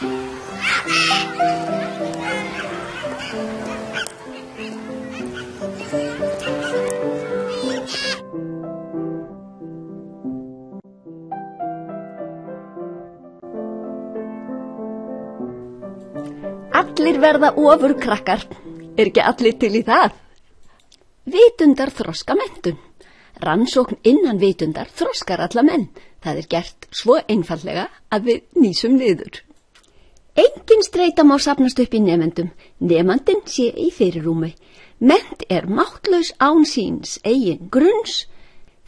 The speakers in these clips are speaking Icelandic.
Allir verða ofurkrakkar, ekki allir til í það? Vitundar þroska menntun. Rannsókn innan vitundar þroskar alla menn. Það gert svo einfaldlega að við nýsum niður. Engin streita má safnast upp í nemendum. Nemandinn sé í fyrirrúmi. Mennt máttlaus án síns eigin grunns.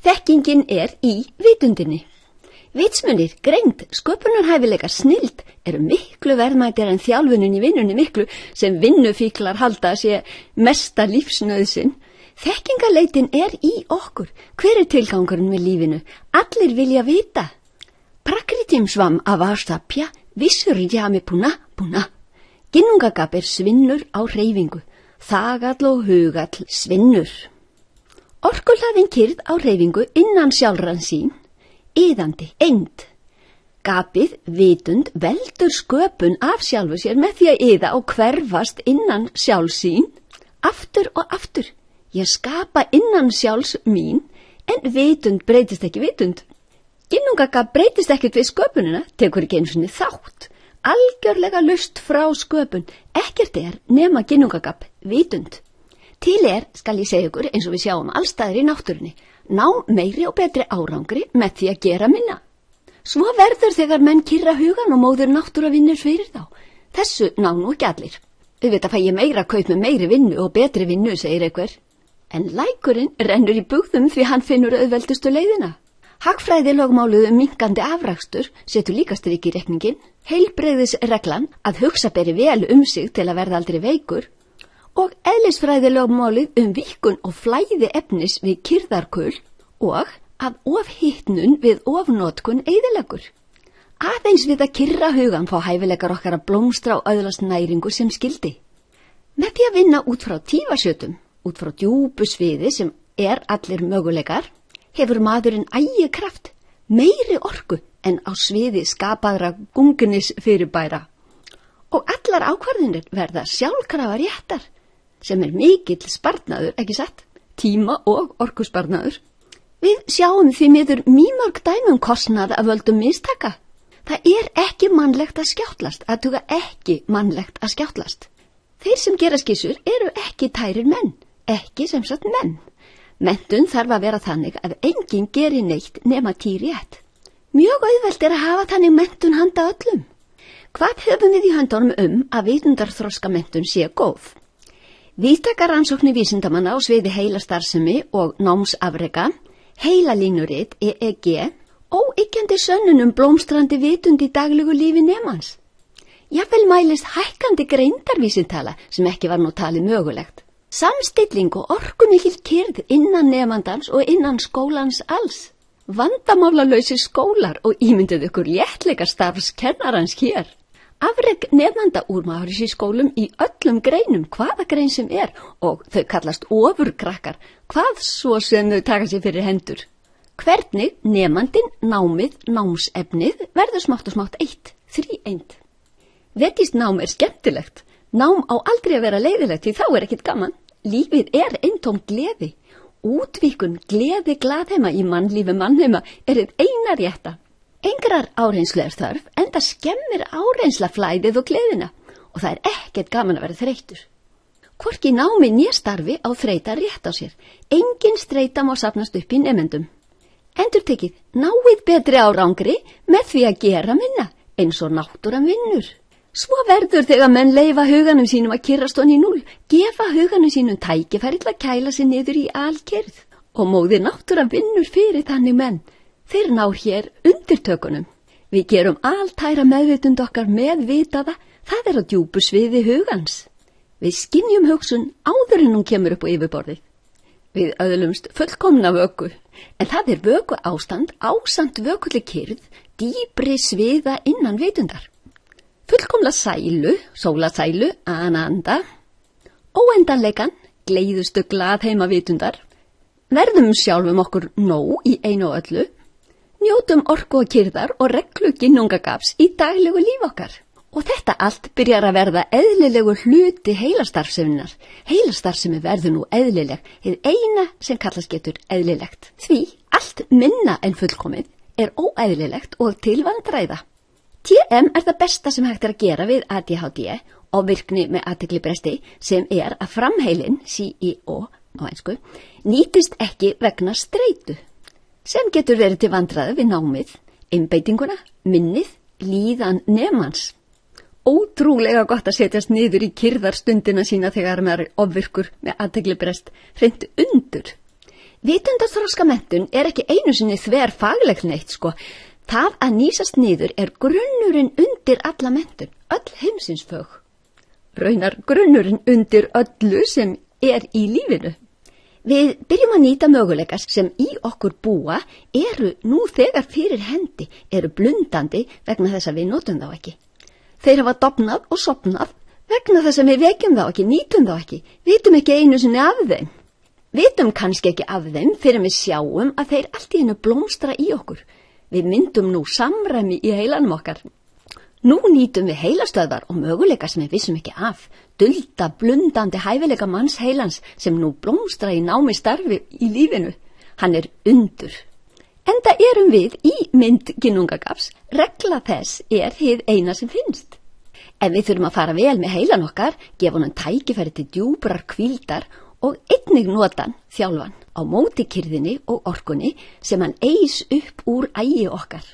Þekkingin í vitundinni. Vitsmunir, greind, sköpunarhæfileikar, snilld eru miklu verðmætir en þjálfunin í vinnunni miklu sem vinnufíklar halda sé mesta lífsnauðsyn. Þekkingaleitin í okkur. Hver tilgangurinn með lífinu? Allir vilja vita. Prakritim svam avastapja, vissurjami puna. Ginnungagap svinnur á hreyfingu. Þagall og hugall svinnur. Orkuhlaðin kyrrð á hreyfingu innan sjálfran sín. Iðandi, eind. Gapið, vitund, veldur sköpun af sjálfu sér með því að iða og hverfast innan sjálfs sín. Aftur og aftur. Ég skapa innan sjálfs mín, en vitund breytist ekki vitund. Ginnungagap breytist ekkert við sköpunina, tekur ekki einu sinni þátt. Algjörlega laust frá sköpun, ekkert nema ginnungagap, vitund. Til skal ég segja ykkur eins og við sjáum allstaðar í náttúrunni, ná meiri og betri árangri með því að gera minna. Svo verður þegar menn kyrra hugan og móðir náttúra vinnur fyrir þá. Þessu ná nú ekki allir. Auðvitað fæ ég meira kaup með meiri vinnu og betri vinnu, segir einhver. En lækurinn rennur í bugðum því hann finnur auðveldustu leiðina. Hagfræðilögmálið minkandi afrakstur setur líka strik í reikningin. Heilbrigðisreglan að hugsa beri vel sig til að verða aldrei veikur. Og eðlisfræðilögmálið víkkun og flæði efnis við kyrrðarkul og að ofhitnun við ofnotkun eyðileggur. Aðeins við að kyrra hugan fá hæfileikar okkar að blómstra og öðlast næringu sem skildi. Með því að vinna út frá tífasjötum, út frá djúpu sviði sem allir möguleikar, hefur maðurinn ægikraft, meiri orku en á sviði skapaðra gungnis fyrirbæra. Og allar ákvarðanir verða sjálfkrafa réttar, sem mikill sparnaður, ekki satt, tíma og orkusparnaður. Við sjáum því miður mýmörg dæmi kostnað af völdum mistaka. Það ekki mannlegt að skjáttlast, að tuga ekki mannlegt að skjáttlast. Þeir sem gera skissur eru ekki tærir menn, ekki sem sagt menn. Menntun þarf að vera þannig að enginn geri neitt nema rétt. Mjög auðvelt að hafa þannig menntun handa öllum. Hvað höfum við í höndunum að vitundarþroska menntun sé góð? Víðtækar rannsóknir vísindamanna á sviði heilastarfsemi og námsafreka, heilalínurit, EEG, óyggjandi sönnun blómstrandi vitund í daglegu lífi nemans. Jafnvel mælist hækkandi greindarvísintala sem ekki var nú talið mögulegt. Samstilling og orkumikil kyrrð innan nemandans og innan skólans alls. Vandamálalausi skólar og ímyndið ykkur léttleika starfskennarans hér. Afrek nemanda úrmaðuris í skólum í öllum greinum, hvaða grein sem og þau kallast ofurkrakkar, hvað svo sem þau taka sér fyrir hendur. Hvernig nemandinn, námið, námsefnið verður smátt og smátt þríeind. Vettist nám skemmtilegt. Nám á aldrei að vera leiðilegt því þá ekkert gaman. Lífið eintóm gleði. Útvíkun, gleði glaðheima í mannlífi mannheima hið eina rétta. Engrar áreynslu þörf, enda skemmir áreynsla flæðið og gleðina og það ekkert gaman að vera þreyttur. Hvorki námi né starfi á þreyta rétt á sér. Engin streita má safnast upp í nemendum. Endurtekið, náið betri árangri með því að gera minna, eins og náttúran vinnur. Svo verður þegar menn leyfa huganum sínum að kyrrast ofan í núll, gefa huganum sínum tækifæri til að kæla sig niður í alkyrrð og móðir náttúran vinnur fyrir þannig menn. Þeir ná hér undirtökunum. Við gerum altæra meðvitund okkar meðvitaða, það á djúpu sviði hugans. Við skynjum hugsun áður en hún kemur upp á yfirborðið. Við öðlumst fullkomna vöku, en það vöku ástand ásamt vökulli kyrrð, dýpri sviða innan vitundar. Fullkomla sælu, sólasælu, ananda, óendanleikan, gleiðustu glaðheima vitundar, verðum sjálfum okkur nóg í einu og öllu, njótum orku og kyrðar og reglu ginnungagaps í daglegu líf okkar Og þetta allt byrjar að verða eðlilegu hluti heilastarfseminnar. Heilastarfsemi verður nú eðlileg, hið eina sem kallast getur eðlilegt. Því allt minna en fullkomið er óeðlilegt og til vandræða. TM er það besta sem hægt að gera við ADHD og virkni með athyglisbresti sem að framheilin, CEO á ensku, nýtist ekki vegna streitu, sem getur verið til vandræða við námið, einbeitinguna, minnið, líðan nemans. Ótrúlega gott að setjast niður í kyrðarstundina sína þegar maður er ofvirkur með athyglisbrest, hreint undur. Vitundarþroskamenntun er ekki einu sinni þver faglegt neitt, sko. Það að nýsast niður er grunnurinn undir alla menntun, öll heimsinsfög. Raunar grunnurinn undir öllu sem er í lífinu. Við byrjum að nýta möguleika sem í okkur búa eru nú þegar fyrir hendi, eru blundandi vegna þess að við notum þá ekki. Þeir hafa dofnað og sofnað vegna þess að við vekjum þá ekki, nýtum þá ekki, vitum ekki einu sinni af þeim. Vitum kannski ekki af þeim fyrir við sjáum að þeir allt í einu blómstra í okkur. Við myndum nú samræmi í heilanum okkar. Nú nýtum við heilastöðvar og möguleika sem við vissum ekki af, dulda, blundandi hæfileika manns heilans sem nú blómstra í námi starfi í lífinu. Hann er undur. Enda erum við í mynd ginnungagafs, regla þess er hið eina sem finnst. En við þurfum að fara vel með heilan okkar, gefa honum tækifæri til djúprar hvíldar og einnig notan, þjálfan, á móti kyrðinni og orkunni sem hann eis upp úr ægi okkar.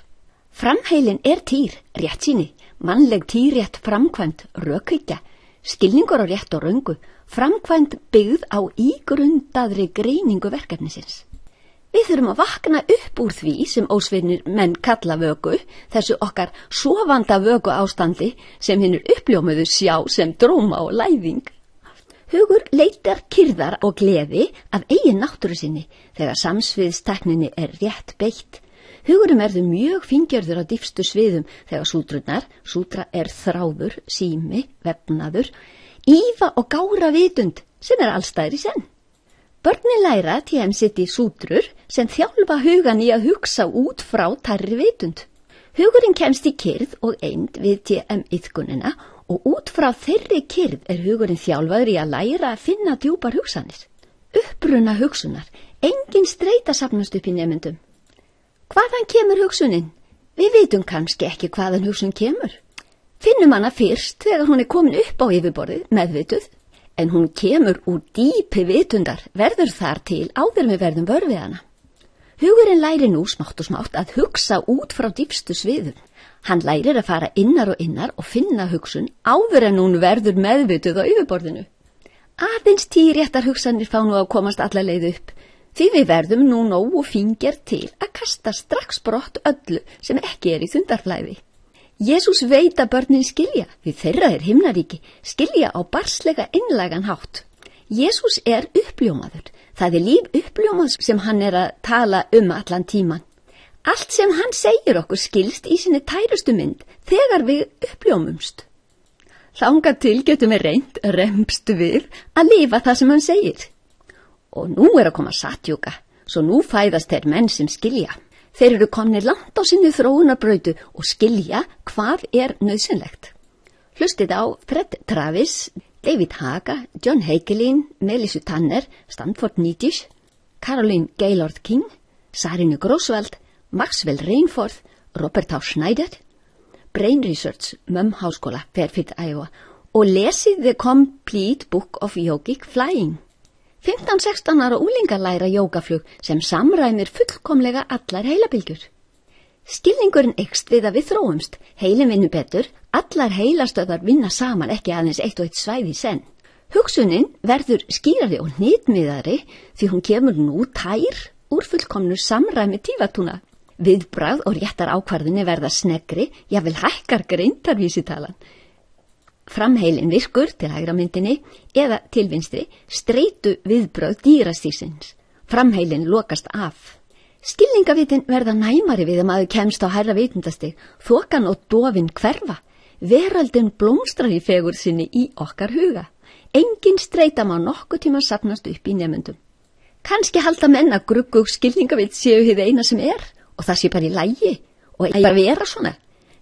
Framheilin er týr, réttsýni, mannleg týrétt framkvæmd, rökhyggja, skilningur á rétt og röngu, framkvæmd byggð á ígrundaðri greiningu verkefnisins. Við þurfum að vakna upp úr því sem ósvinir menn kalla vöku, þessu okkar sofanda vöku ástandi sem hinnur uppljómuðu sjá sem dróma og læðing. Hugur leitar kyrðar og gleði af eigin náttúru sinni þegar samsviðstekninni er rétt beitt. Hugurinn verður mjög fíngjörður á dýpstu sviðum þegar sútra er þráður, sími, vefnaður, ífa og gára vitund sem er allstæðir í senn. Börnin læra TM sitt í sútrur sem þjálfa hugan í að hugsa út frá tærri vitund. Hugurinn kemst í kyrð og eind við TM-iðkunina og út frá þeirri kyrð er hugurinn þjálfaður í að læra að finna djúpar hugsanir. Uppruna hugsunar, engin streita safnast upp í nemyndum. Hvaðan kemur hugsunin? Við vitum kannski ekki hvaðan hugsun kemur. Finnum hana fyrst þegar hún er komin upp á yfirborðið, meðvituð. En hún kemur úr dýpi vitundar, verður þar til áður við verðum vör við hana. Hugurinn lærir nú smátt og smátt að hugsa út frá dýpstu sviðum. Hann lærir að fara innar og finna hugsun áður en hún verður meðvituð á yfirborðinu. Aðeins tíréttar hugsanir fá nú að komast alla leið upp, því við verðum nú nógu fíngjart til að kasta strax brott öllu sem ekki er í þundarflæði. Jesús veit að börnin skilja, því þeirra er himnaríki, skilja á barslega einlægan hátt. Jesús er uppljómaður, það er líf uppljómað sem hann er að tala allan tíman. Allt sem hann segir okkur skilst í sinni tærustu mynd þegar við uppljómumst. Þangað til getum við remst við að lifa það sem hann segir. Og nú er að koma satjúka, svo nú fæðast þeir menn sem skilja. Þeir eru komnir langt á sinni þróunarbrautu og skilja hvað er nauðsynlegt. Hlustið á Fred Travis, David Haga, John Hagelin, Melissu Tanner, Stanford Nitish, Caroline Gaylord King, Sarinu Groswald, Maxwell Rainforth, Robert H. Schneider, Brain Research, Háskóla, Fairfield, Iowa og lesið The Complete Book of Yogic Flying. 15-16 ára unglingar læra jógaflug sem samræmir fullkomlega allar heilabylgjur. Skilningurinn eykst við að við þróumst, heilin vinnur betur, allar heilastöðvar vinna saman ekki aðeins eitt og eitt svæði í senn. Hugsunin verður skýrari og hnitmiðari því hún kemur nú tær úr fullkomnu samræmi tífatúna. Viðbragð og réttar ákvarðinni verða sneggri, jafnvel hækkar greindarvísitalan. Framheilin virkur til hægra myndinni eða til vinstri, streitu viðbrögð dýrastísins. Framheilin lokast af. Skilningavitin verða næmari við að maður kemst á hærra vitundastig, þokan og dofin hverfa. Veröldin blómstrar í fegurð sinni í okkar huga. Engin streita má nokkuð tíma safnast upp í nemyndum. Kannski halda menn að gruggug skilningavit séu hið eina sem er og það sé bara í lagi og bara vera svona.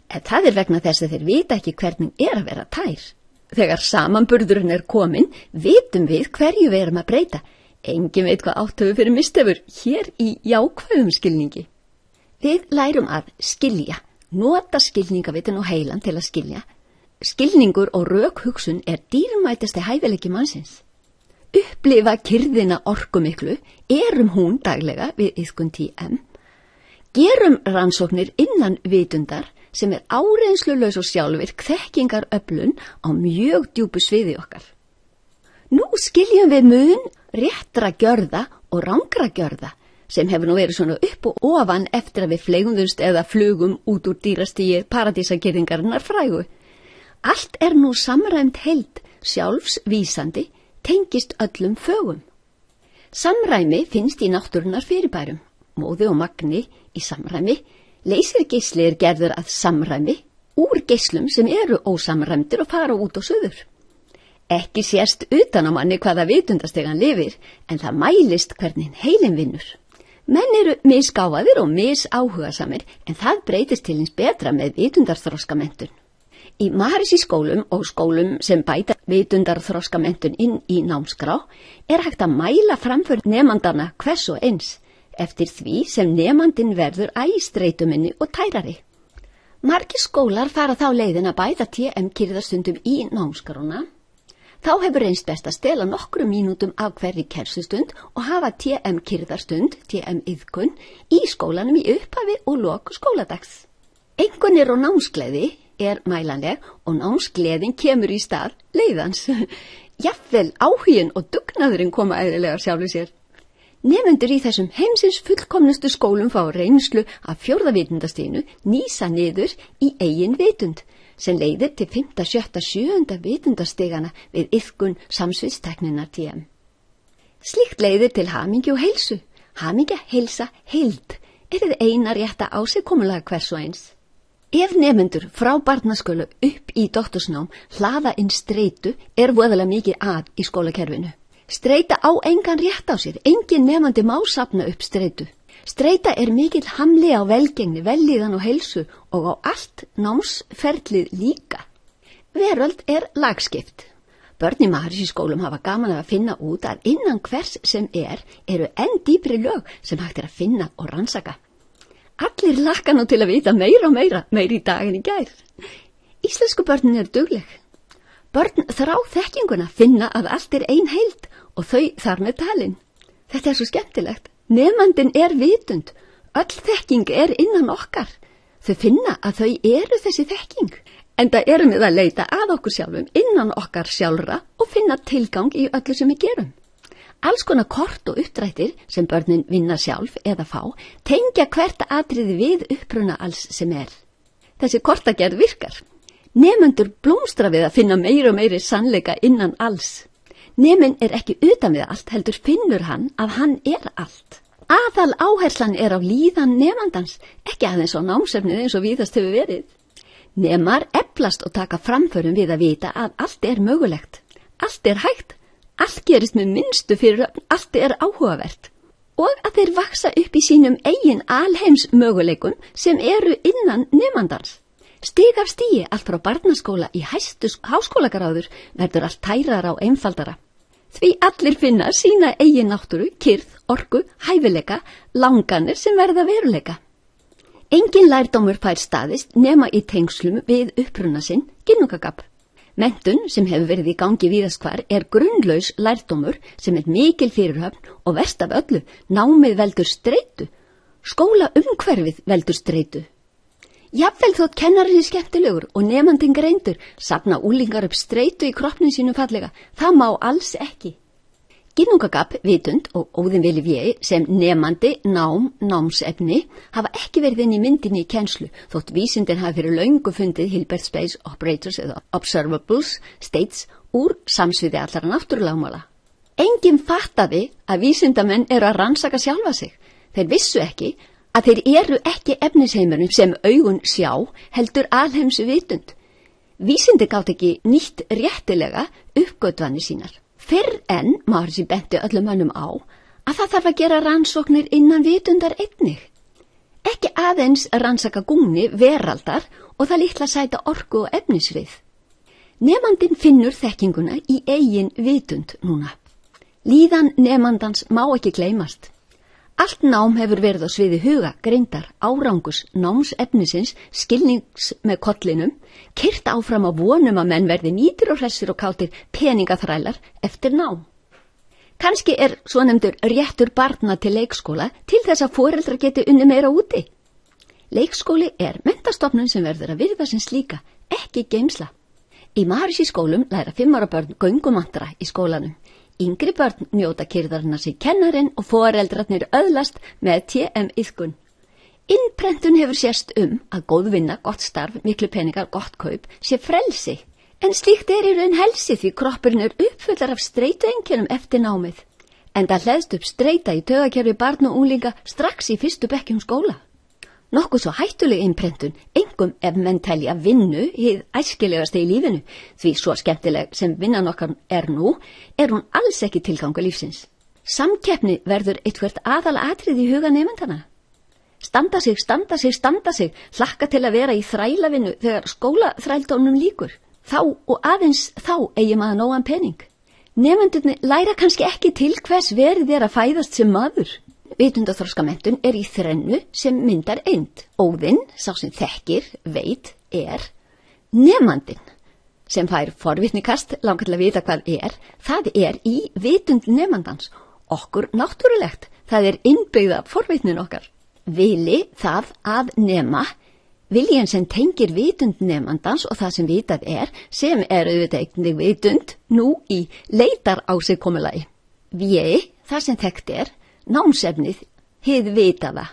En það vegna þess að þeir vita ekki hvernig að vera tær. Þegar samanburðurinn komin, vitum við hverju við erum að breyta. Engin veit hvað áttöfu fyrir mistefur hér í jákvæðum skilningi. Við lærum að skilja, nota skilningavitin og heilan til að skilja. Skilningur og rökhugsun dýrmætasti hæfileiki mannsins. Upplifa kyrrðina orkumiklu, hún daglega við iðkun TM. Gerum rannsóknir innan vitundar sem áreynslulaus og sjálfvirk þekkingaröflun á mjög djúpu sviði okkar. Nú skiljum við mun réttra gjörða og rangra gjörða sem hefur nú verið svona upp og ofan eftir að við fleigumðumst eða flugum út úr dýrastíi paradísagirðingarinnar frægu. Allt nú samræmt heild, sjálfsvísandi, tengist öllum fögum. Samræmi finnst í náttúrunnar fyrirbærum, móði og magni í samræmi, leysirgeisli gerður að samræmi úr geislum sem ósamræmdir og fara út og suður. Ekki sést utan á manni hvaða vitundastegan lifir, en það mælist hvernig heilin vinnur. Menn misgáfaðir og misáhugasamir, en það breytist til hins betra með vitundarþroskamenntun. Í Maharishi-skólum og skólum sem bæta vitundarþroskamenntun inn í námskrá hægt að mæla framför nemandanna hvers og eins, eftir því sem nemandinn verður streitumynni og tærari. Margir skólar fara þá leiðin að bæta TM kyrrðarstundum í námskrána. Þá hefur reynst best að stela nokkrum mínútum af hverri kennslustund og hafa TM kyrrðarstund, TM iðkun, í skólanum í upphafi og lok skóladags. Einkunnir og námsgleði mælanleg og námsgleðin kemur í stað leiðans. Jafnvel áhuginn og dugnaðurinn koma eðlilega sjálfu sér. Nemendur í þessum heimsins fullkomnustu skólum fá reynslu af 4. vitundastiginu nýsa niður í eigin vitund, sem leiðir til 5., 6., 7. vitundastigana við iðkun samsviðstækninnar TM. Slíkt leiðir til hamingju og heilsu. Hamingja, heilsa, heild hið eina rétta ásigkomulag hvers og eins. Ef nemendur frá barnaskóla upp í doktorsnám hlaða inn streitu voðalega mikið að í skólakerfinu. Streita á engan rétt á sér, engin nemandi má safna upp streitu. Streita mikill hamli á velgengni, vellíðan og heilsu og á allt námsferlið líka. Veröld lagskipt. Börn í Maharishi-skólum hafa gaman að finna út að innan hvers sem eru enn dýpri lög sem hægt að finna og rannsaka. Allir lakka nú til að vita meira og meira í dag en í gær. Íslensku börnin dugleg. Börn þrá þekkinguna, finna að allt ein heild og þau þar með talin. Þetta svo skemmtilegt. Nemandinn vitund. Öll þekking innan okkar. Þau finna að þau þessi þekking. Enda við að leita að okkur sjálfum innan okkar sjálfra og finna tilgang í öllu sem við gerum. Alls konar kort og uppdrættir sem börnin vinna sjálf eða fá tengja hvert atriði við uppruna alls sem Þessi kortagerð virkar. Nemendur blómstra við að finna meiri og meiri sannleika innan alls. Neminn ekki utan við allt, heldur finnur hann að hann allt. Aðal áherslan á líðan nemandans, ekki aðeins á námsefnið eins og víðast hefur verið. Nemar eflast og taka framförum við að vita að allt mögulegt. Allt hægt. Allt gerist með minnstu fyrir allt áhugavert. Og að þeir vaksa upp í sínum eigin alheims möguleikum sem innan nemandans. Stig af stigi allt frá barnaskóla í hæstu háskólagráður verður allt tærara og einfaldara. Því allir finna sína eigin náttúru, kyrrð, orku, hæfileika, langanir sem verða veruleika. Engin lærdómur fær staðist nema í tengslum við uppruna sinn, ginnungagap. Menntun sem hefur verið í gangi víðast hvar grunnlaus lærdómur sem mikil fyrirhöfn og verst af öllu, námið veldur streitu. Skóla umhverfið veldur streitu. Jafnvel þótt kennarinn skemmtilegur og nemandinn greindur, safna úlingar upp streitu í kroppnum sínum fallega. Það má alls ekki. Ginnungagap, vitund og óðinvili véi sem nemandi, námsefni hafa ekki verið inn í myndinni í kennslu, þótt vísindin hafi fyrir löngu fundið Hilbert Space Operators eða Observables States úr samsviði allara náttúrulagmála. Enginn fattaði að vísindamenn að rannsaka sjálfa sig. Þeir vissu ekki að þeir ekki efnisheimurinn sem augun sjá, heldur alheims vitund. Vísindi gátt ekki nýtt réttilega uppgötvanir sínar. Fyrr en Maharishi benti öllum mönnum á að það þarf að gera rannsóknir innan vitundar einnig. Ekki aðeins rannsaka gungni veraldar og það litla sæta orku og efnisvið. Nemandinn finnur þekkinguna í eigin vitund núna. Líðan nemandans má ekki gleymast. Allt nám hefur verið á sviði huga, greindar, árangus, námsefnisins, skilnings með kollinum, keyrt áfram á vonum að menn verði nýtir og hressir og kátir peningaþrælar eftir nám. Kannski svonefndur réttur barna til leikskóla til þess að foreldrar geti unnið meira úti. Leikskóli menntastofnun sem verður að virða sem slíka, ekki geymsla. Í Marísi skólum læra 5 ára börn göngumantra í skólanum. Yngri börn njóta kyrrðarinnar sig kennarinn og foreldrarnir öðlast með TM-iðkun. Innprentun hefur sést að góð vinna, gott starf, miklu peningar, gott kaup, sé frelsi. En slíkt í raun helsi því kroppurinn uppfullar af streitueinkennum eftir námið. En það hleðst upp streita í taugakerfi barna og unglinga strax í fyrstu bekkjum skóla. Nokkuð svo hættuleg innprentun, einkum ef menn telja vinnu hið æskilegasta í lífinu, því svo skemmtileg sem vinnan okkar nú, hún alls ekki tilgangur lífsins. Samkeppni verður eitthvert aðalatriði í huga nemendana. Standa sig, hlakka til að vera í þrælavinnu þegar skólaþrældómnum lýkur. Þá og aðeins þá eigi maður nógan pening. Nemendurnir læra kannski ekki til hvers verið að fæðast sem maður. Vitundarþroskamenntun í þrennu sem myndar eind. Óðinn, sá sem þekkir, veit, nemandinn, sem fær forvitnikast, langar til að vita hvað það í vitund nemandans. Okkur náttúrulegt, það innbyggða forvitnin okkar. Vili það að nema, viljinn sem tengir vitund nemandans og það sem vitað sem auðvitað einnig vitund, nú í leitar á sig komulagi. Það sem þekkt námsefnið, hið vitaða,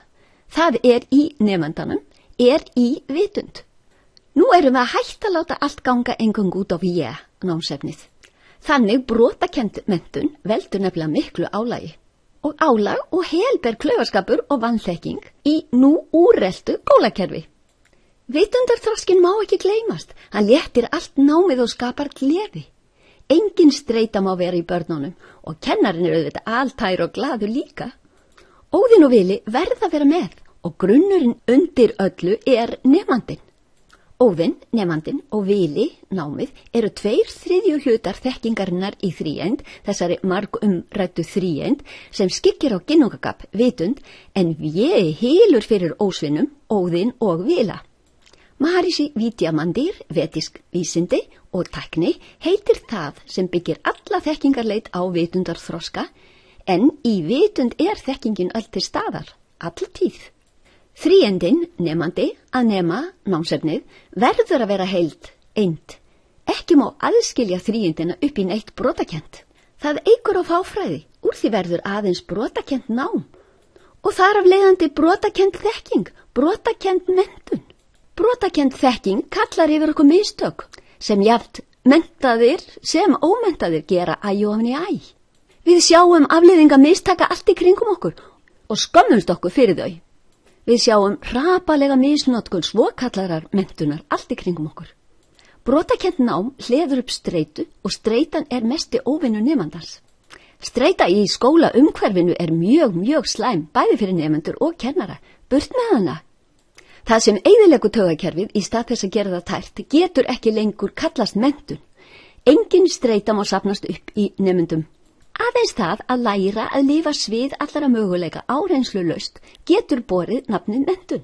það í nemandanum, í vitund. Nú erum við að hætta að láta allt ganga eingöngu út á námsefnið. Þannig brotakend menntun veldur nefnilega miklu álagi. Og álag og helber klaufaskapur og vanþekking í nú úreltu skólakerfi. Vitundarþroskinn má ekki gleymast, hann léttir allt námið og skapar gleði. Engin streita má vera í börnunum og kennarinn auðvitað altær og glaður líka. Óðinn og Vili verða að vera með og grunnurinn undir öllu nemandinn. Óðinn, nemandinn og Vili, námið, 2/3 hlutar þekkingarinnar í þríeind, þessari margumræddu þríeind, sem skyggir á ginnungagap, vitund, en hylur fyrir ósvinnum, Óðinn og Vila. Maharishi Vidya Mandir, vedisk vísindi og tækni heitir það sem byggir alla þekkingarleit á vitundarþroska, en í vitund þekkingin öll til staðar, alla tíð. Þríeindin, nemandi, að nema, námsefnið, verður að vera heild, eind. Ekki má aðskilja þríeindina upp í neitt brotakent. Það eykur á fáfræði, úr því verður aðeins brotakent nám. Og þar af leiðandi brotakent þekking, brotakent menntun. Brotakend þekking kallar yfir okkur mistök sem jafnt menntaðir sem ómenntaðir gera ofan í æ. Við sjáum afleiðinga mistaka allt í kringum okkur og skömmumst okkur fyrir þau. Við sjáum hrapalega misnotkun svokallarar menntunar allt í kringum okkur. Brotakend nám hleður upp streitu og streitan mesti óvinur nemandans. Streita í skóla umhverfinu mjög slæm, bæði fyrir nemendur og kennara. Burt með hana. Það sem eyðileggur taugakerfið í stað þess að gera það tært getur ekki lengur kallast menntun. Engin streita má safnast upp í nemendum. Aðeins það að læra að lifa svið allara möguleika áreynslulaust getur borið nafnið menntun.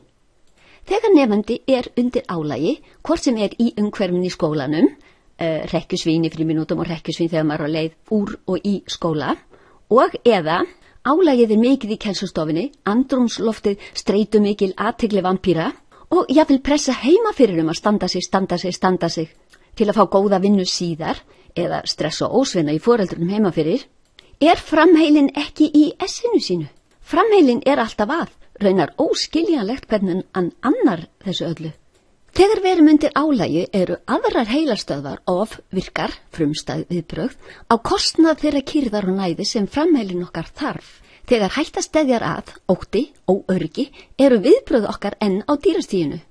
Þegar nefandi undir álagi, hvort sem í umhverfinu í skólanum, hrekkjusvín í frímínútum og hrekkjusvín þegar maður á leið úr og í skóla, og eða álagið mikið í kennslustofinni, andrúmsloftið streitumikil athygli vampíra og jafnvel pressa heima fyrir að standa sig til að fá góða vinnu síðar eða stress og ósvinna í foreldrunum heima fyrir, framheilin ekki í essinu sínu. Framheilin alltaf að, raunar óskiljanlegt hvernig hann annar þessu öllu. Þegar við erum undir álagi aðrar heilastöðvar virkar, frumstæð viðbrögð, á kostnað þeirra kyrðar og næði sem framheilin okkar þarf. Þegar hætta steðjar að, ótti, óöryggi, viðbrögð okkar enn á dýrastíginu.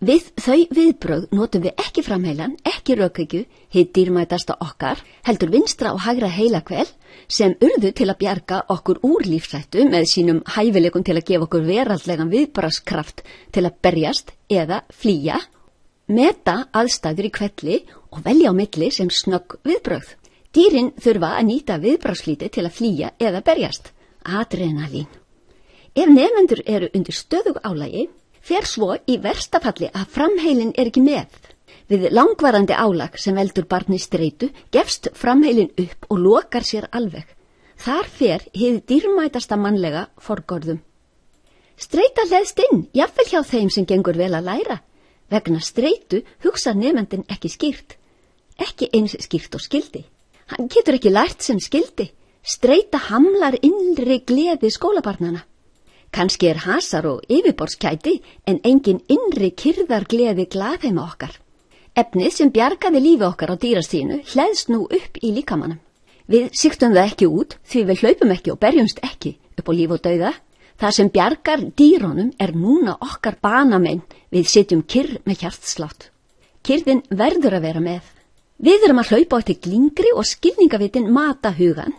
Við þau viðbrögð notum við ekki framheilan, ekki rökhyggju, hið dýrmætasta okkar, heldur vinstra og hægra heilahvel sem urðu til að bjarga okkur úr lífshættu með sínum hæfileikum til að gefa okkur veraldlegan viðbragðskraft til að berjast eða flýja, meta aðstæður í hvelli og velja á milli sem snögg viðbrögð. Dýrin þurfa að nýta viðbragðsflýti til að flýja eða berjast, adrenalín. Ef nemendur eru undir stöðug álagi, fer svo í versta falli að framheilin ekki með. Við langvarandi álag sem veldur barni streitu gefst framheilin upp og lokar sér alveg. Þar fer hið dýrmætasta mannlega forgörðum. Streita hleðst inn, jafnvel hjá þeim sem gengur vel að læra. Vegna streitu hugsa nemendin ekki skýrt. Ekki eins skýrt og skildi. Hann getur ekki lært sem skildi. Streita hamlar innri gleði skólabarnana. Kannski hasar og yfirborðskæti en engin innri kyrðargleði glaðheima okkar. Efnið sem bjargaði lífi okkar á dýrastíðinu hleðst nú upp í líkamanum. Við sigtum það ekki út því við hlaupum ekki og berjumst ekki upp á líf og dauða. Það sem bjargar dýrunum núna okkar banamenn, við sitjum kyrr með hjartslátt. Kyrðin verður að vera með. Við erum að hlaupa á eftir glingri og skilningavitin mata hugan.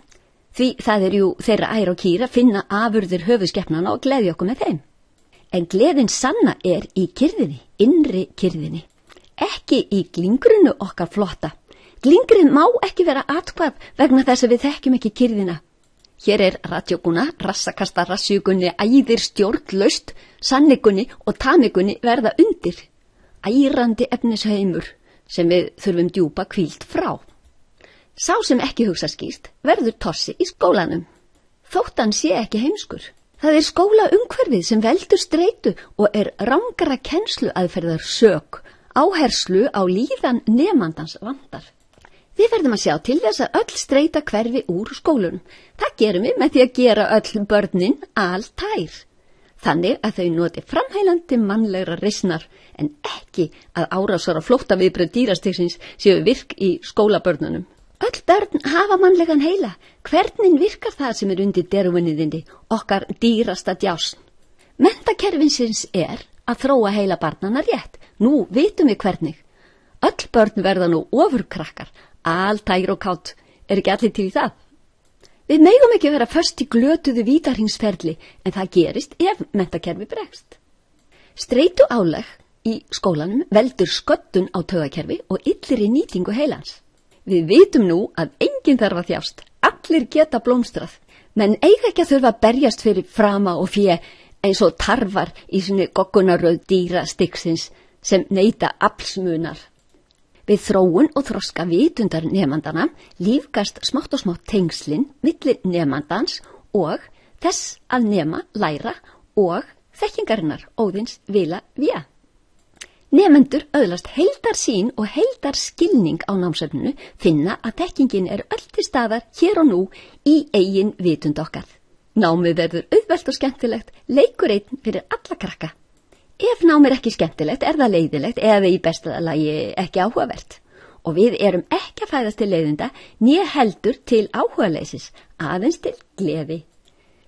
Því það jú þeirra ær og kýr að finna afurðir höfuðskepnana og gleðja okkur með þeim. En gleðin sanna í kyrðinni, innri kyrðinni. Ekki í glingrinu okkar flotta. Glingrin má ekki vera atkvað vegna þess að við þekkjum ekki kyrðina. Hér radjókuna, rassakasta rassjúkunni, æðir stjórnlaust, sannikunni og tanikunni verða undir. Ærandi efnisheimur sem við þurfum djúpa hvíld frá. Sá sem ekki hugsa skýrt verður tossi í skólanum. Þótt hann sé ekki heimskur. Það skóla umhverfið sem veldur streitu og rangara kennsluaðferðar sök, áherslu á líðan nemandans vandar. Við verðum að sjá til þess að öll streita hverfi úr skólunum. Það gerum við með því að gera öll börnin altær. Þannig að þau noti framheilandi mannlegra reisnar en ekki að árásar og flóttaviðbrögð dýrastigsins séu virk í skólabörnunum. Öll börn hafa mannlegan heila. Hvernig virkar það sem undir derúinniðindi, okkar dýrasta djásn? Menntakerfinsins að þróa heila barnana rétt. Nú vitum við hvernig. Öll börn verða nú ofurkrakkar, altær og kátt. Ekki allir til í það? Við megum ekki vera föst í glötuðu vítarhingsferli en það gerist ef menntakerfi bregst. Streitu álag í skólanum veldur sköddun á taugakerfi og illri nýtingu heilans. Við vitum nú að enginn þarf að þjást, allir geta blómstrað, menn eiga ekki að þurfa að berjast fyrir frama og fé eins og tarfar í sinni goggunarröð dýrastigsins sem neita aflsmunar. Við þróun og þroska vitundar nemandana lífgast smátt og smátt tengslin milli nemandans og þess að nema, læra og þekkingarinnar óðins vila vía. Nemendur öðlast heildarsýn og heildarskilning á námsefninu, finna að þekkingin öll til staðar hér og nú í eigin vitund okkar. Námið verður auðvelt og skemmtilegt, leikur einn fyrir alla krakka. Ef nám ekki skemmtilegt það leiðilegt eða í besta lagi ekki áhugavert. Og við erum ekki að fæðast til leiðinda, né heldur til áhugaleysis, aðeins til gleði.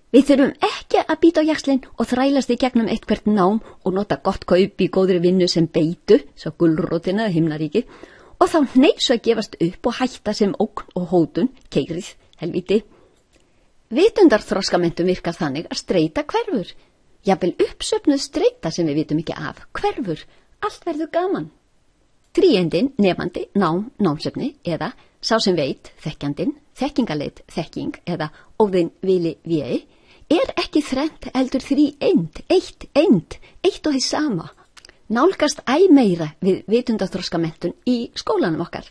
Við þurfum ekki að bíta á jaxlinn og þrælast í gegnum eitthvert nám og nota gott kaup í góðri vinnu sem beitu, svo gulrótina eða himnaríki, og þá hneisu að gefast upp og hætta sem ógn og hótun, keyrið, helvíti. Vitundarþroskamentum virkar þannig að streita hverfur. Jafnvel uppsöfnuð streita sem við vitum ekki af, hverfur, allt verður gaman. Þríeindin, nefandi, nám, námsefni eða sá sem veit, þekkjandin, þekkingaleit, þekking eða óðin vili véi ekki þrennt heldur þríeind, eitt og því sama. Nálgast meira við vitundarþroskamentum í skólanum okkar.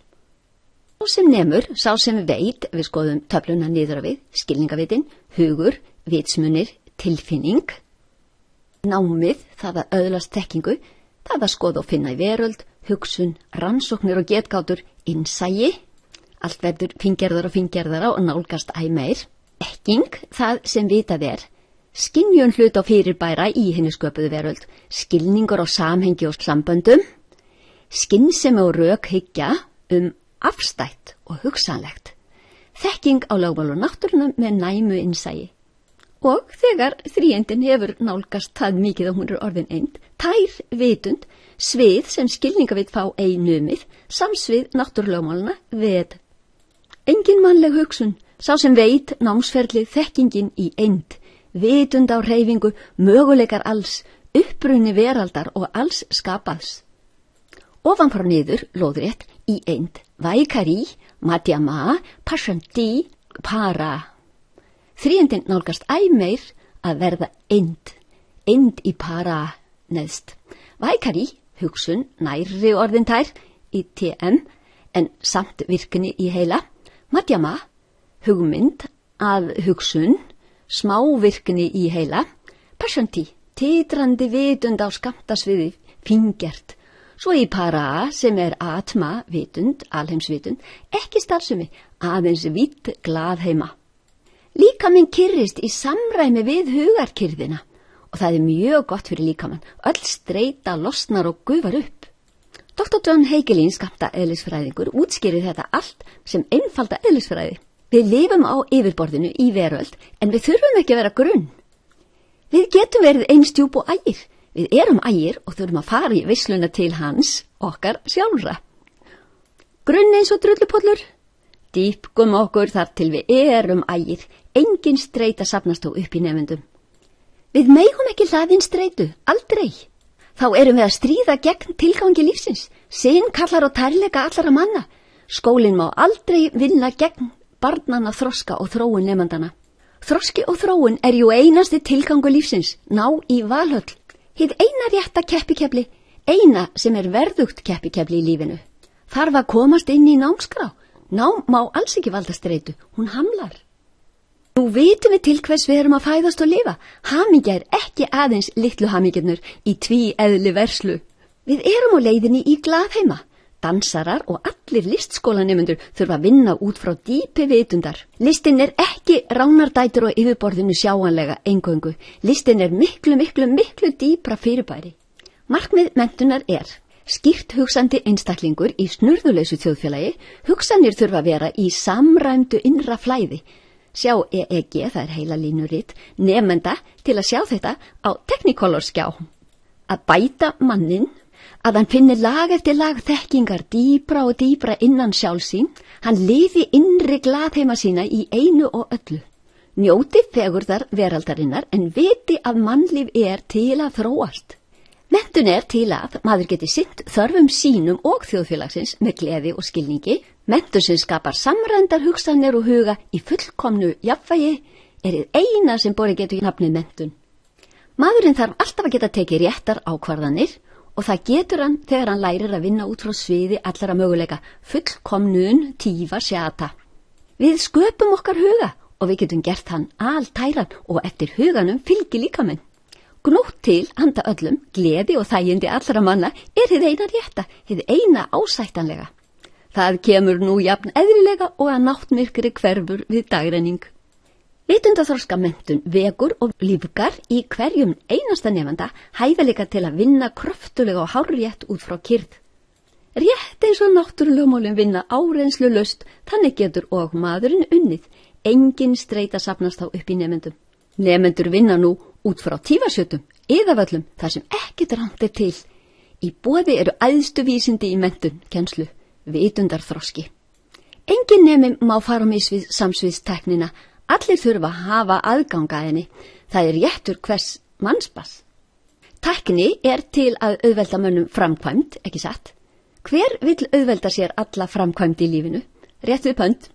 Sá sem nemur, sá sem veit, við skoðum töfluna niður á við, skilningavitin, hugur, vitsmunir, tilfinning. Námið, það að öðlast þekkingu, það að skoða og finna í veröld, hugsun, rannsóknir og getgátur, innsæi, allt verður fingerðara og nálgast meir. Þekking, það sem vitað skynjun hlut á fyrirbæra í hinni sköpuðu veröld, skilningur á samhengi og samböndum, skynsemi og rökhyggja afstætt og hugsanlegt, þekking á lögmál og náttúruna með innsæi. Og þegar þríeindin hefur nálgast það mikið að hún orðin eind, Tær vitund, svið sem skilningavit fá ei numið, samsvið náttúrulögmálana ved. Engin mannleg hugsun, sá sem veit námsferli þekkingin í eind, vitund á hreyfingu, möguleikar alls, uppruni veraldar og alls skapaðs. Ofan frá niður, lóðrétt, í eind, vaikari, madhyama, pashanti, para. Þriðjendin nálgast æ meir að verða eind í para neðst. Vaikari, hugsun, nærri orðintær í TM, en samt virkni í heila. Madhyama, hugmynd að hugsun, smá virkni í heila. Pashanti, titrandi vitund á skammtasviði, fingert. Svo í para sem atma, vitund, alheimsvitund, ekki starfsemi, aðeins vitt glaðheima. Líkaminn kyrrist í samræmi við hugarkyrðina og það mjög gott fyrir líkamann. Öll streita losnar og gufar upp. Dr. John Hagelin, skammta eðlisfræðingur, útskýrir þetta allt sem einfalda eðlisfræði. Við lifum á yfirborðinu í veröld en við þurfum ekki að vera grunn. Við getum verið einstjúp og ægir. Við erum ægir og þurfum að fara í veisluna til hans, okkar sjálfra. Grunn eins og drullupollur. Dýpkum okkur þar til við erum ægir. Engin streita safnast þó upp í nefndum. Við megum ekki hlaðin streitu, aldrei. Þá erum við að stríða gegn tilgangi lífsins. Sinn kallar og tærleika allra manna. Skólinn má aldrei vinna gegn barnanna þroska og þróun nemandana. Þroski og þróun jú einasti tilgangu lífsins, ná í valhöll. Hið eina rétta keppikefli, eina sem verðugt keppikefli í lífinu. Þarf að komast inn í námskrá. Nám má alls ekki valda streitu, hún hamlar. Nú vitum við til hvers við erum að fæðast og lifa. Hamingja ekki aðeins litlu hamingjurnur í tvíeðli verslu. Við erum á leiðinni í glaðheima. Dansarar og allir listskólanemendur þurfa að vinna út frá dýpi vitundar. Listin ekki ránardætur á yfirborðinu sjáanlega eingöngu. Listin miklu, miklu, miklu dýpra fyrirbæri. Markmið menntunar skýrt hugsandi einstaklingur í snurðuleysu þjóðfélagi. Hugsanir þurfa að vera í samræmdu innra flæði. Sjá EEG, það heila línurit, nemenda til að sjá þetta á Technicolor-skjá. Að bæta mannin, að hann finni lag eftir lag þekkingar dýpra og dýpra innan sjálfsín, hann lifi innri glaðheima sína í einu og öllu. Njóti fegurðar veraldarinnar en viti að mannlíf til að þróast. Menntun til að maður geti sinnt þörfum sínum og þjóðfélagsins með gleði og skilningi. Menntun sem skapar samrændar hugsanir og huga í fullkomnu jafnvægi hið eina sem borið getur nafnið menntun. Maðurinn þarf alltaf að geta tekið réttar ákvarðanir og það getur hann þegar hann lærir að vinna út frá sviði allra möguleika, fullkomnun tífa sjata. Við sköpum okkar huga og við getum gert hann altæran og eftir huganum fylgir líkaminn. Gnótt til handa öllum, gleði og þægindi allra manna hið eina rétta, hið eina ásættanlega. Það kemur nú jafn eðlilega og að náttmyrkri hverfur við dagrenning. Vitundarþroska menntun vekur og lífgar í hverjum einasta nefanda hæfileika til að vinna kröftulega og hárrétt út frá kyrrð. Rétt eins og náttúrulögmálin vinna áreynslulaust, þannig getur og maðurinn unnið. Engin streita safnast þá upp í nefendum. Nemendur vinna nú út frá tífasjötum, eðavöllum, þar sem ekkert rangt til. Í boði æðstu vísindi í menntun, kennslu, vitundarþroski. Engin nemi má fara misvið samsviðstæknina. Allir þurfa að hafa aðganga henni. Það réttur hvers mannsbarns. Tækni til að auðvelda mönnum framkvæmd, ekki satt? Hver vill auðvelda sér alla framkvæmd í lífinu? Rétt við pönd.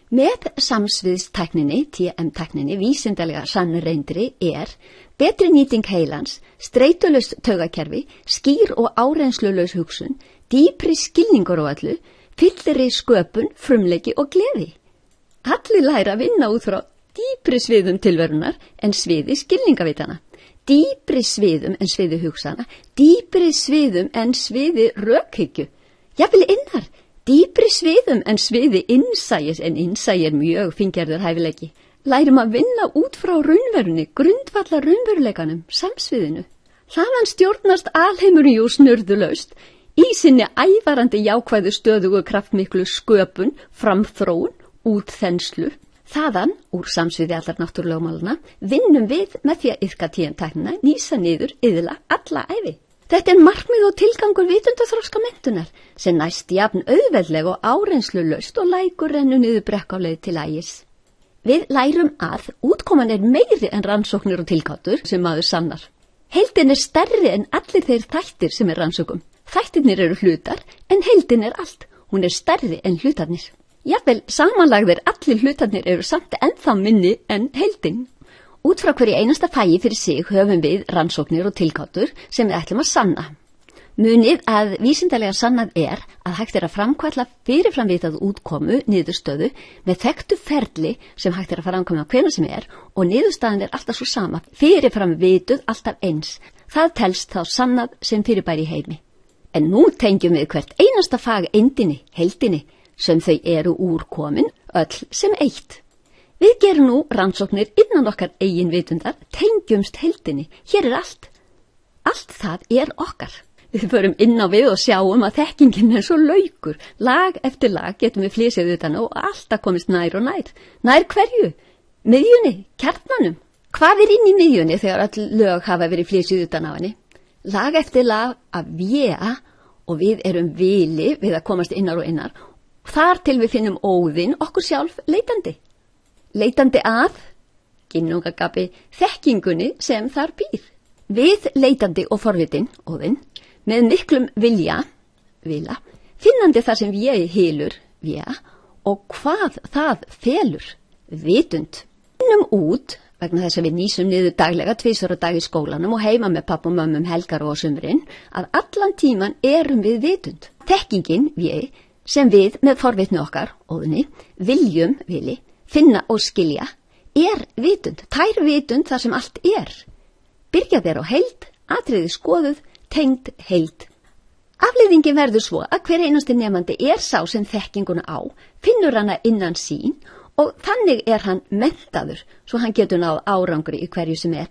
Með samsviðstækninni, TM-tækninni, vísindalega sannreyndri betri nýting heilans, streitulaust taugakerfi, skýr og áreynslulaus hugsun, dýpri skilningur á öllu, fyllri sköpun, frumleiki og gleði. Allir læra að vinna út frá dýpri sviðum tilverunar en sviði skilningavitana, dýpri sviðum en sviði hugsana, dýpri sviðum en sviði rökhyggju, jafnvel innar, dýpri sviðum en sviði innsæis en innsæi mjög fíngerður hæfileiki. Lærum að vinna út frá raunverunni, grundvalla raunveruleikanum, samsviðinu. Þaðan stjórnast alheimurinn jú snurðulaust, í sinni ævarandi jákvæðu stöðugu kraftmiklu sköpun, framþróun, útþenslu. Þaðan, úr samsviði allar náttúrulögmálana, vinnum við með því að iðka tíðantæknina, nýsa niður, iðla, alla ævi. Þetta er markmið og tilgangur vitundarþroska menntunar sem næst jafn auðveldlega og áreynslulaust og lækur rennu niður brekku á leið til ægis. Við lærum að útkoman er meiri en rannsóknir og tilgátur sem maður sannar. Heildin er stærri en allir þeir þættir sem er rannsókum. Þættirnir eru hlutar en heildin er allt. Hún er stærri en hlutarnir. Jafnvel samanlagðir allir hlutarnir eru samt ennþá minni en heildin. Út frá hverju einasta fæi fyrir sig höfum við rannsóknir og tilgátur sem við ætlum að sanna. Munið að vísindalega sannað er að hægt er að framkvæmla fyrirframvitað útkomu niðurstöðu með þekktu ferli sem hægt er að framkvæmla hvenær sem er og niðurstaðan er alltaf svo sama, fyrirframvituð alltaf eins. Það telst þá sannað sem fyrirbæri í heimi. En nú tengjum við hvert einasta fag eindinni, heildinni, sem þau eru úrkomin, öll sem eitt. Við gerum nú rannsóknir innan okkar eigin vitundar, tengjumst heildinni. Hér er allt. Allt það er okkar. Við förum inn á við og sjáum að þekkingin er svo laukur. Lag eftir lag getum við flysið utan og alltaf komist nær og nær. Nær hverju? Miðjunni, kjarnanum. Hvað er inn í miðjunni þegar öll lög hafa verið flysið utan á henni? Lag eftir lag af véa og við erum vili við að komast innar og innar. Þar til við finnum óðinn okkur sjálf leitandi. Leitandi að, ginnungagapi, þekkingunni sem þar býr. Við leitandi og forvitin, óðinn, með miklum vila, finnandi það sem við hylur, og hvað það felur, vitund. Finnum út, vegna þess að við nýsum niður daglega 2 á dag í skólanum og heima með papp og mömmum helgar og sumrin, að allan tíman erum við vitund. Þekkingin, sem við með forvitni okkar, óðinni, vili, finna og skilja, er vitund, tær vitund þar sem allt er. Byrjað er á heild, atriði skoðuð, tengd heild. Afleiðingin verður svo að hver einasti nemandi er sá sem þekkinguna á, finnur hana innan sín og þannig er hann menntaður svo hann getur náð árangri í hverju sem er.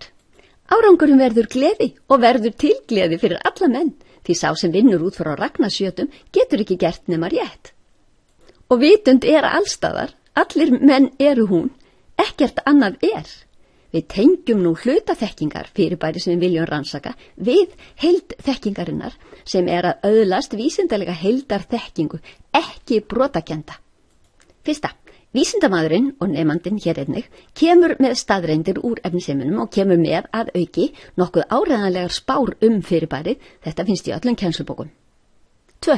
Árangurum verður gleði og verður til gleði fyrir alla menn, því sá sem vinnur út frá ragnasjötum getur ekki gert nema rétt. Og vitund er allstaðar, allir menn eru hún, ekkert annað er. Við tengjum nú hlutaþekkingar fyrirbæri sem við viljum rannsaka við heild þekkingarinnar sem er að öðlast vísindalega heildar þekkingu, ekki brotakenda. Fyrsta, vísindamaðurinn og nemandinn hér einnig kemur með staðreyndir úr efniseiminum og kemur með að auki nokkuð áreiðanlegar spár fyrirbærið, þetta finnst í öllum kennslubókum. 2.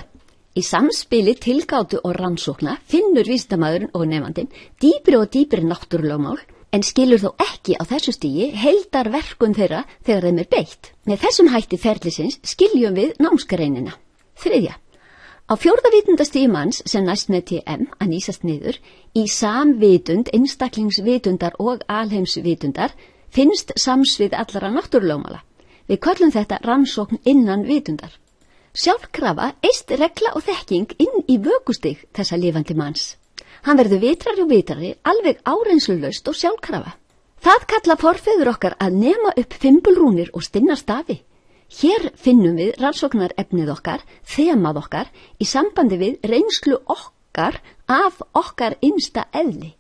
Í samspili tilgátu og rannsókna finnur vísindamaðurinn og nemandinn dýpri náttúrulögmál en skilur þó ekki á þessu stigi heildarverkun þeirra þegar þeim er beitt. Með þessum hætti ferlisins skiljum við námsgreinina. 3. Á 4. vitundastigi manns sem næst með TM að nýsast niður í samvitund, einstaklingsvitundar og alheimsvitundar finnst samsvið allara náttúrulögmála. Við köllum þetta rannsókn innan vitundar. Sjálfkrafa eist regla og þekking inn í vökustig þessa lifandi manns. Hann verður vitrari og vitrari, alveg áreynslulaust og sjálfkrafa. Það kalla forfeður okkar að nema upp fimbulrúnir og stinna stafi. Hér finnum við rannsóknarefnið okkar, þemað okkar, í sambandi við reynslu okkar af okkar innsta eðli.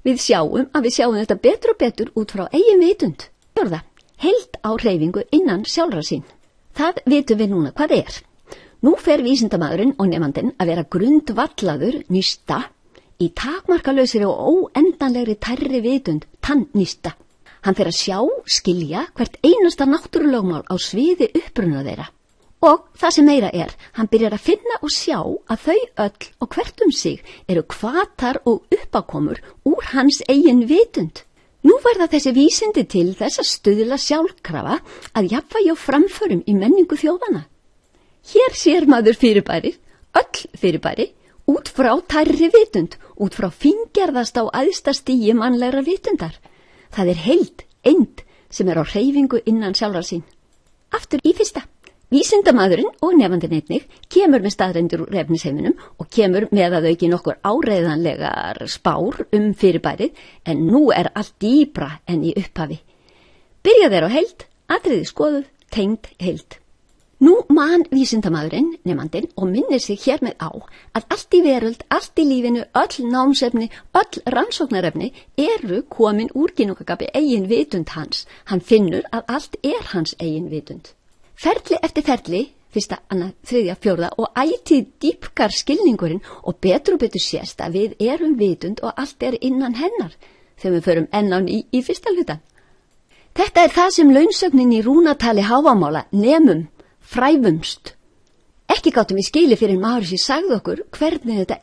Við sjáum þetta betur og betur út frá eigin vitund. 4. Heild á hreyfingu innan sjálfra sín. Það vitum við núna hvað er. Nú fer vísindamaðurinn og nemandinn að vera grundvallaður nýsta í takmarkalausri og óendanlegri tærri vitund, tannnýsta. Hann fer að sjá, skilja hvert einasta náttúrulögmál á sviði uppruna þeirra. Og það sem meira er, hann byrjar að finna og sjá að þau öll og hvert sig eru hvatar og uppákomur úr hans eigin vitund. Nú verða þessi vísindi til þess að stuðla sjálfkrafa að jafnvægi og framförum í menningu þjóðana. Hér sér maður fyrirbæri, öll fyrirbæri, út frá tærri vitund, út frá fíngerðast á æðsta stigi mannlegra vitundar. Það er heild, eind, sem er á hreyfingu innan sjálfra sín. Aftur í 1. Vísindamaðurinn og nefandinn einnig kemur með staðreyndir úr efnisheiminum og kemur með að auki nokkur áreiðanlegar spár fyrirbærið, en nú er allt dýpra en í upphafi. Byrjað er á heild, atriði skoðuð, tengd heild. Nú man vísindamaðurinn, nemandinn, og minnir sig hér með á að allt í veröld, allt í lífinu, öll námsefni, öll rannsóknarefni eru komin úr ginnungagapi eigin vitund hans. Hann finnur að allt hans eigin vitund. Ferli eftir ferli, fyrsta, annað, þriðja, fjórða og ætíð dýpkar skilningurinn og betur sést að við erum vitund og allt innan hennar þegar við förum enn á ný í fyrsta hlutan. Þetta það sem launsögnin í rúnatali hávamála nemum fræfumst. Ekki gátum við skili fyrir Maharishi sagði okkur hvernig þetta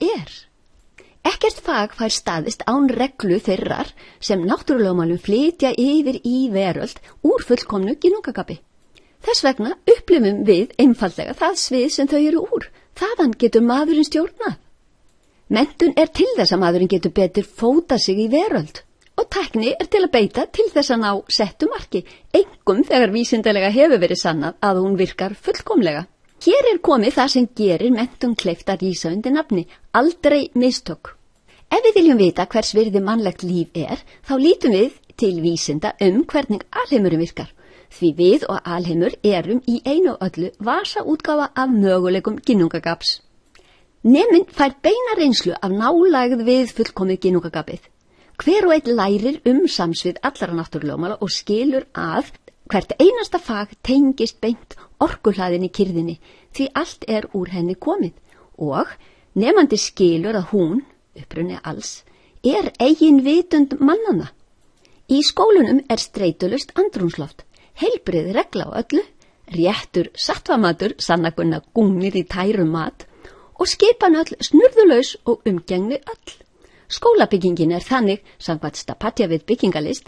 Ekkert fag fær staðist án reglu þeirrar sem náttúrulögmálum flytja yfir í veröld úr fullkomnu ginnungagapi. Þess vegna upplifum við einfaldlega það svið sem þau eru úr. Þaðan getur maðurinn stjórnað. Menntun til þess að maðurinn getur betur fótað sig í veröld og tækni til að beita til þess að ná settu marki, einkum þegar vísindalega hefur verið sannað að hún virkar fullkomlega. Hér komið það sem gerir menntun kleift að rísa undir nafni, aldrei mistök. Ef við viljum vita hvers virði mannlegt líf þá lítum við til vísinda hvernig alheimurinn virkar. Því við og alheimur erum í einu og öllu vasaútgáfa af möguleikum ginnungagaps. Neminn fær beina reynslu af nálægð við fullkomið ginnungagapið. Hver og einn lærir samsvið allra náttúrulögmála og skilur að hvert einasta fag tengist beint orkuhlaðin í kyrðinni, því allt úr henni komið og nemandi skilur að hún, uppruni alls, eigin vitund mannanna. Í skólunum streitulaust andrúmsloft. Heilbrigð regla á öllu, réttur sattvamatur, sannagunna gúnir í tærum mat og skipan öll snurðulaus og umgengni öll. Skólabyggingin þannig, samkvæmt Stapatja við byggingalist,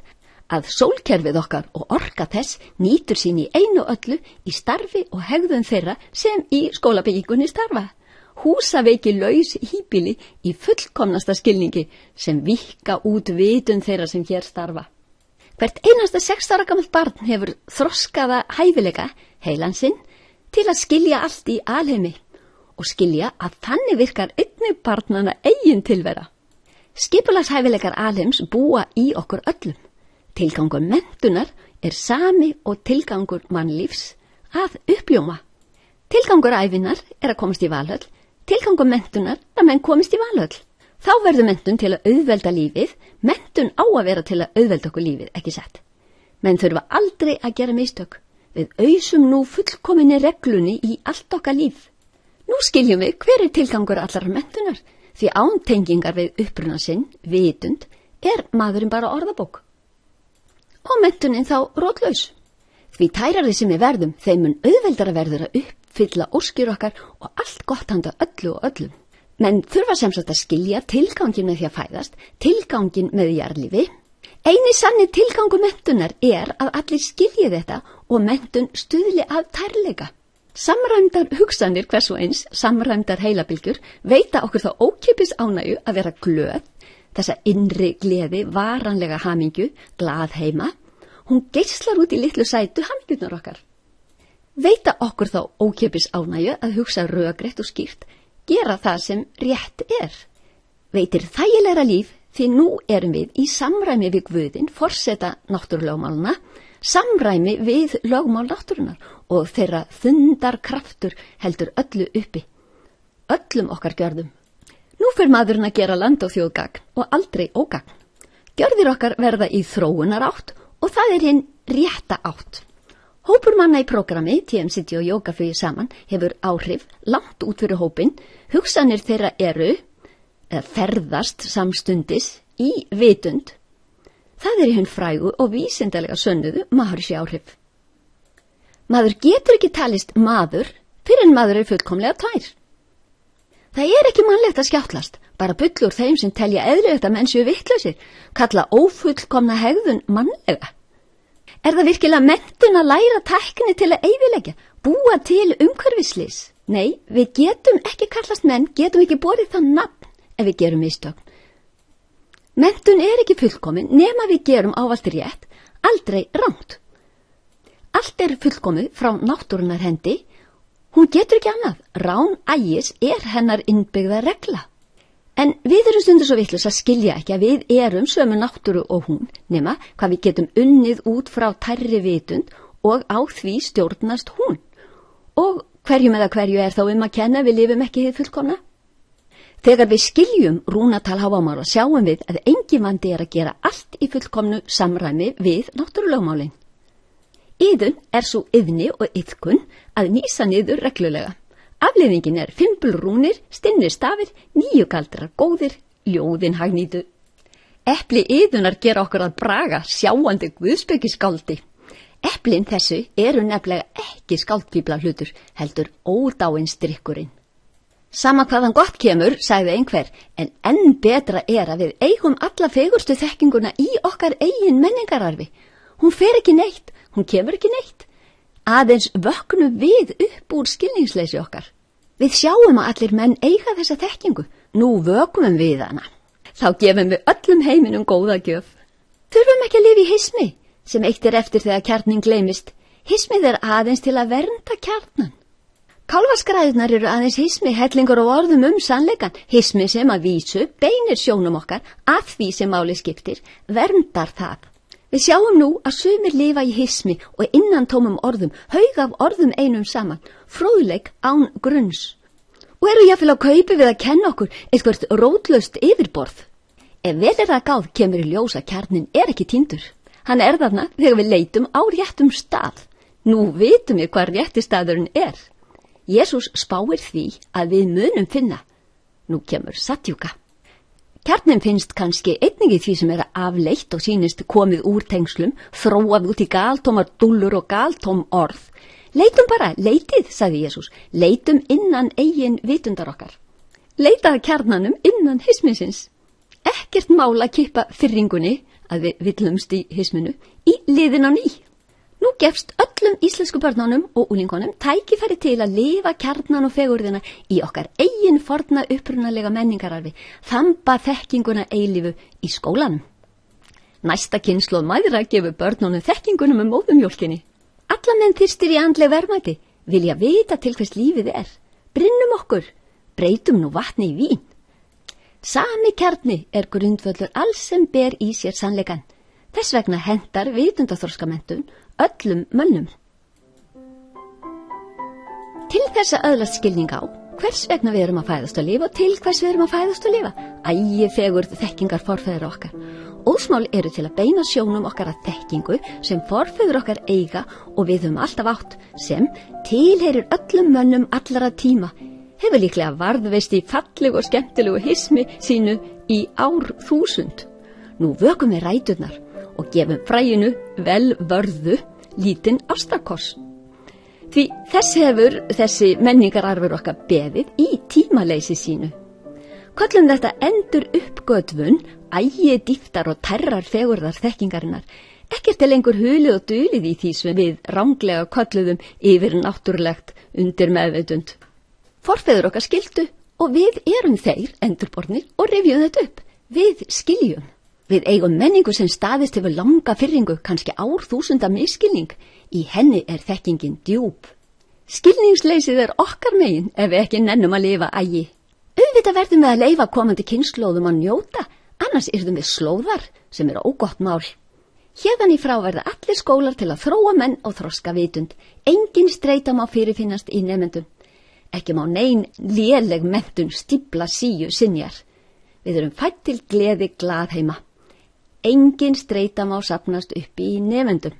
að sólkerfið okkar og orka þess nýtur sín í einu öllu í starfi og hegðun þeirra sem í skólabyggingunni starfa. Húsaveiki laus híbýli í fullkomnasta skilningi sem víkka út vitun þeirra sem hér starfa. Hvert einasta 6 ára gamalt barn hefur þroskaða hæfileika, heilan sinn, til að skilja allt í alheimi og skilja að þannig virkar einnig barnanna eigin tilvera. Skipulagshæfileikar alheims búa í okkur öllum. Tilgangur menntunar sami og tilgangur mannlífs að uppljóma. Tilgangur ævinnar að komast í valhöll, tilgangur menntunar að menn komist í valhöll. Þá verður menntun til að auðvelda lífið, menntun á að vera til að auðvelda okkur lífið, ekki satt. Menn þurfa aldrei að gera mistök. Við ausum nú fullkominni reglunni í allt okkar líf. Nú skiljum við hver tilgangur allar menntunar, því án tengingar við uppruna sinn, vitund, maðurinn bara orðabók. Og menntunin þá rótlaus. Því tærari sem við verðum, þeim mun auðveldara verður að uppfylla óskir okkar og allt gott handa öllu og öllum. Menn þurfa sem sagt að skilja tilgangin með því að fæðast, tilgangin með jarðlífi. Eini sanni tilgangur menntunar að allir skilji þetta og menntun stuðli að tærleika. Samræmdar hugsanir hvers og eins, samræmdar heilabylgjur, veita okkur þá ókeypis ánægju að vera glöð, þessa innri gleði, varanlega hamingju, glaðheima. Hún geislar út í litlu sætu hamingjunar okkar. Veita okkur þá ókeypis ánægju að hugsa rökrétt og skýrt, gera það sem rétt Veitir þægilegra líf því nú erum við í samræmi við Guðinn, forseta náttúrulögmálana, samræmi við lögmál náttúrunar og þeirra þundarkraftur heldur öllu uppi, öllum okkar gjörðum. Nú fer maðurinn að gera land og þjóð gagn og aldrei ógagn. Gjörðir okkar verða í þróunar átt og það hinn rétta átt. Hópur manna í prógrami, TM-City og Jógaflugi saman, hefur áhrif langt út fyrir hópin, hugsanir þeirra ferðast samstundis í vitund. Það hinn frægu og vísindalega sönnuðu Maharishi áhrif. Maður getur ekki talist maður fyrir en maður fullkomlega tvær. Það ekki mannlegt að skjáttlast, bara bullur þeim sem telja eðlilegt að menn séu vitlausir, kalla ófullkomna hegðun mannlega. Það virkilega menntun að læra tækni til að eyðileggja, búa til umhverfisslys? Nei, við getum ekki kallast menn, getum ekki borið það nafn ef við gerum mistök. Menntun ekki fullkomin nema við gerum ávallt rétt, aldrei rangt. Allt fullkomið frá náttúrunnar hendi, hún getur ekki annað, rán ægis hennar innbyggða regla. En við erum stundur svo vitlaus að skilja ekki að við erum sömu náttúru og hún, nema hvað við getum unnið út frá tærri vitund og á því stjórnast hún. Og hverjum eða hverju er þá að kenna við lifum ekki hið fullkomna? Þegar við skiljum rúnatal Hávamála sjáum við að engin vandi að gera allt í fullkomnu samræmi við náttúrulögmálin. Iðun svo iðni og iðkun að nýsa niður reglulega. Afleiðingin fimbulrúnir, stinnir stafir, 9 galdrar góðir, ljóðin hagnýtu. Epli iðunar gera okkur að braga sjáandi guðspekiskáldi. Eplin þessu nefnilega ekki skáldfíbla hlutur, heldur ódáins drykkurinn. Sama hvaðan gott kemur, sagði einhver, en enn betra að við eigum alla fegurstu þekkinguna í okkar eigin menningararfi. Hún fer ekki neitt, hún kemur ekki neitt. Aðeins vöknum við upp úr skilningsleysi okkar. Við sjáum að allir menn eiga þessa þekkingu, nú vökum við hana. Þá gefum við öllum heiminum góða gjöf. Þurfum ekki að lifa í hismi, sem eitt eftir þegar kjarnin gleymist. Hismið aðeins til að vernda kjarnan. Kálfaskræðunar aðeins hismi, hellingur og orðum sannleikan. Hismi sem að vísu beinir sjónum okkar að því sem máli skiptir, verndar það. Við sjáum nú að sumir lifa í hismi og innantómum orðum, haug af orðum einum saman, fróðleik án grunns. Og eru jafnvel á kaupi við að kenna okkur eitthvað rótlaust yfirborð. Ef vel að gáð kemur í ljós að kjarnin ekki týndur. Hann þarna þegar við leitum á réttum stað. Nú vitum við hvað rétti staðurinn Jesús spáir því að við munum finna. Nú kemur satjúka. Kjarnin finnst kannski einnig í því sem afleitt og sýnist komið úr tengslum, þróað út í galtómar dúllur og galtóm orð. Leitum bara, leitið, sagði Jesús, leitum innan eigin vitundar okkar. Leitað kjarnanum innan hismisins. Ekkert mál að kippa fyrringunni, að við villumst í hisminu, í liðin á ný. Nú gefst öllum íslensku börnunum og úlingunum tækifæri til að lifa kjarnan og fegurðina í okkar eigin forna upprunalega menningararfi, þamba þekkinguna eilífu í skólanum. Næsta kynslóð mæðra gefur börnunum þekkingunum móðurmjólkinni. Alla menn þyrstir í andleg verðmæti, vilja vita til hvers lífið Brynnum okkur, breytum nú vatni í vín. Sami kjarni grundvöllur alls sem ber í sér sannleikan. Þess vegna hentar vitundarþroskamenntun öllum mönnum. Til þess að öðlast skilning á hvers vegna við erum að fæðast og lifa og til hvers við erum að fæðast og lifa, fegurð þekkingar forfeður okkar. Óðsmál eru til að beina sjónum okkar að þekkingu sem forfeður okkar eiga og við höfum alltaf átt, sem tilheyrir öllum mönnum allara tíma, hefur líklega varðveist í fallegu og skemmtilegu hismi sínu í árþúsund. Nú vökum við ræturnar og gefum fræinu vel vörðu lítinn ástarkoss. Því þess hefur þessi menningararfur okkar beðið í tímaleysi sínu. Köllum þetta endur uppgötvun, dýftar og tærrar fegurðar þekkingarinnar. Ekkert lengur hulið og dulið í því sem við ranglega kölluðum yfir náttúrulegt undir meðvitund. Forfeður okkar skildu og við erum þeir endurbornir og rifjum þetta upp. Við skiljum. Við eigum menningu sem staðist hefur langa fyrringu, kannski árþúsunda misskilning. Í henni þekkingin djúp. Skilningsleysið okkar megin ef við ekki nennum að lifa ægi. Auðvitað verðum við að leyfa komandi kynslóðum að njóta, annars yrðum við slóðar sem ógott mál. Hérðan í frá verða allir skólar til að þróa menn og þroska vitund. Engin streita má fyrirfinnast í nemendum. Ekki má nein léleg menntun stífla síu sinjar. Við erum fædd til gleði glaðheima. Engin streita má safnast upp í nemendum.